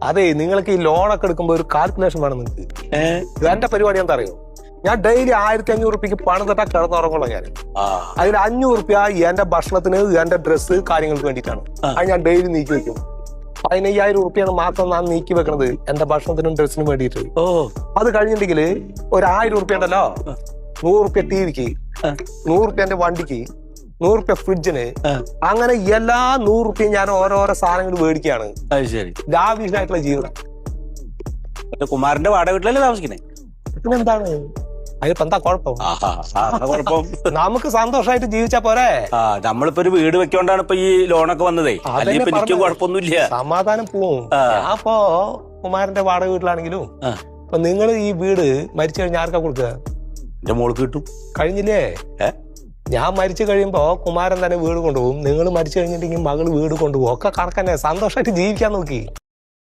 അതെ, നിങ്ങൾക്ക് ഈ ലോണൊക്കെ എടുക്കുമ്പോ ഒരു കാൽക്കുലേഷൻ വേണം നിങ്ങൾക്ക്. എന്റെ പരിപാടി എന്താ അറിയോ? ഞാൻ ഡെയിലി 1500 റുപ്യക്ക് പണം തട്ടാ കിടന്നുറങ്ങുള്ള ഞാൻ. അതിൽ 500 റുപ്യ എന്റെ ഭക്ഷണത്തിന്, എന്റെ ഡ്രസ്സ് കാര്യങ്ങൾക്ക് വേണ്ടിയിട്ടാണ്. അത് ഞാൻ ഡെയിലി നീക്കി വെക്കും. 15,000 റുപ്യാണ് മാത്രം ഞാൻ നീക്കി വെക്കണത് എന്റെ ഭക്ഷണത്തിനും ഡ്രസ്സിനും വേണ്ടിയിട്ട്. അത് കഴിഞ്ഞിട്ടുണ്ടെങ്കിൽ ഒരു 1000 റുപ്യ ഉണ്ടല്ലോ, 100 റുപ്യ ടിവിക്ക്, 100 റുപ്യ എന്റെ വണ്ടിക്ക്, 100 റുപ്യ ഫ്രിഡ്ജിന്, അങ്ങനെ എല്ലാ 100 റുപ്യയും ഞാൻ ഓരോരോ സാധനങ്ങൾ മേടിക്കുകയാണ്. ലാവിഷായിട്ടുള്ള ജീവിതം. കുമാരന്റെ വാടക വീട്ടിലല്ലേ താമസിക്കുന്നേ? പിന്നെന്താണ് അതിലിപ്പോ എന്താ കുഴപ്പം? നമുക്ക് സന്തോഷമായിട്ട് ജീവിച്ചാ പോരെ. നമ്മളിപ്പോ ഒരു വീട് വെക്കോണ്ടാണ് ഇപ്പൊ ഈ ലോണൊക്കെ വന്നതേ. അല്ലെങ്കിൽ എനിക്ക് കുഴപ്പമൊന്നുമില്ല, സമാധാനം പോവും. അപ്പോ കുമാരന്റെ വാടക വീട്ടിലാണെങ്കിലും ഇപ്പൊ നിങ്ങൾ ഈ വീട് മരിച്ചു കഴിഞ്ഞാൽ ആർക്കാ കൊടുക്കുക? എന്റെ മോൾക്ക് കിട്ടും. കഴിഞ്ഞില്ലേ? ഞാൻ മരിച്ചു കഴിയുമ്പോ കുമാരൻ തന്നെ വീട് കൊണ്ടുപോകും, നിങ്ങൾ മരിച്ചു കഴിഞ്ഞിട്ടുണ്ടെങ്കിൽ മകള് വീട് കൊണ്ടുപോകും. ഒക്കെ കണക്കന്നെ. സന്തോഷമായിട്ട് ജീവിക്കാൻ നോക്കി.